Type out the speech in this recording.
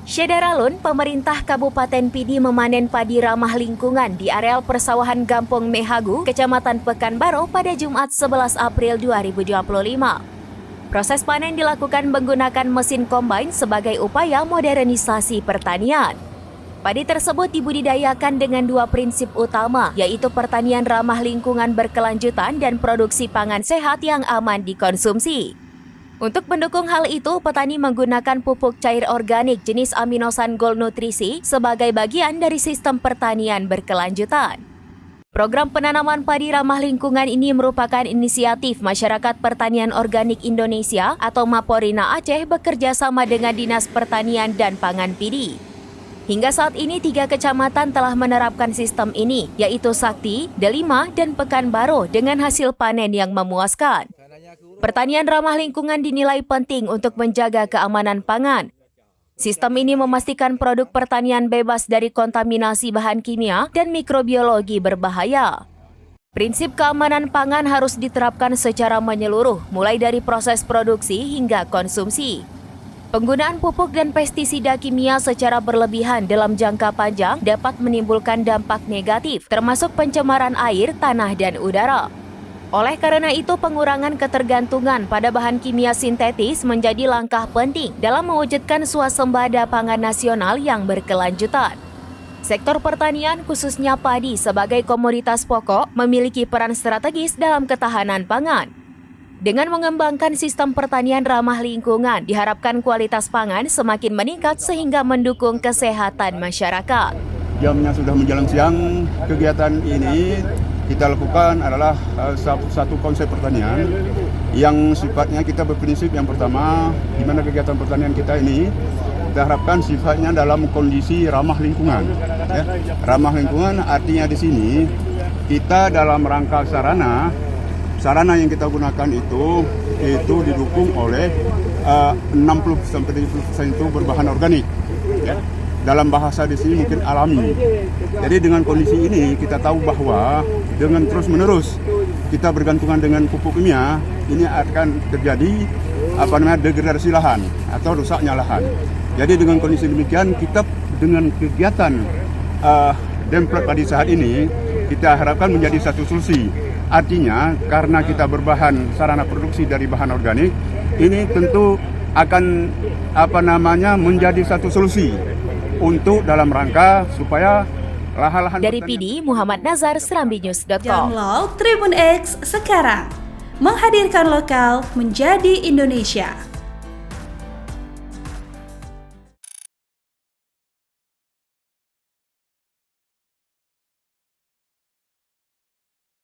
Syedaralun, pemerintah Kabupaten Pidi memanen padi ramah lingkungan di areal persawahan Gampong Mehagu, Kecamatan Pekanbaru pada Jumat 11 April 2025. Proses panen dilakukan menggunakan mesin kombine sebagai upaya modernisasi pertanian. Padi tersebut dibudidayakan dengan dua prinsip utama, yaitu pertanian ramah lingkungan berkelanjutan dan produksi pangan sehat yang aman dikonsumsi. Untuk mendukung hal itu, petani menggunakan pupuk cair organik jenis aminosan Gold Nutrisi sebagai bagian dari sistem pertanian berkelanjutan. Program penanaman padi ramah lingkungan ini merupakan inisiatif Masyarakat Pertanian Organik Indonesia atau Maporina Aceh bekerja sama dengan Dinas Pertanian dan Pangan Pidi. Hingga saat ini 3 kecamatan telah menerapkan sistem ini, yaitu Sakti, Delima, dan Pekanbaru dengan hasil panen yang memuaskan. Pertanian ramah lingkungan dinilai penting untuk menjaga keamanan pangan. Sistem ini memastikan produk pertanian bebas dari kontaminasi bahan kimia dan mikrobiologi berbahaya. Prinsip keamanan pangan harus diterapkan secara menyeluruh, mulai dari proses produksi hingga konsumsi. Penggunaan pupuk dan pestisida kimia secara berlebihan dalam jangka panjang dapat menimbulkan dampak negatif, termasuk pencemaran air, tanah, dan udara. Oleh karena itu, pengurangan ketergantungan pada bahan kimia sintetis menjadi langkah penting dalam mewujudkan swasembada pangan nasional yang berkelanjutan. Sektor pertanian, khususnya padi sebagai komoditas pokok, memiliki peran strategis dalam ketahanan pangan. Dengan mengembangkan sistem pertanian ramah lingkungan, diharapkan kualitas pangan semakin meningkat sehingga mendukung kesehatan masyarakat. Jamnya sudah menjelang siang, kegiatan ini kita lakukan adalah satu konsep pertanian yang sifatnya kita berprinsip yang pertama, di mana kegiatan pertanian kita ini kita harapkan sifatnya dalam kondisi ramah lingkungan. Ya. Ramah lingkungan artinya di sini kita dalam rangka sarana yang kita gunakan itu didukung oleh 60-70% itu berbahan organik. Ya. Dalam bahasa di sini mungkin alami. Jadi dengan kondisi ini kita tahu bahwa dengan terus-menerus kita bergantungan dengan pupuk kimia, ini akan terjadi degradasi lahan atau rusaknya lahan. Jadi dengan kondisi demikian, kita dengan kegiatan Demplot Padi Sehat ini kita harapkan menjadi satu solusi. Artinya karena kita berbahan sarana produksi dari bahan organik, ini tentu akan menjadi satu solusi untuk dalam rangka supaya lahan-lahan dari Pidi, Muhammad Nazar, SerambiNews.com. Download Tribun X sekarang, menghadirkan lokal menjadi Indonesia.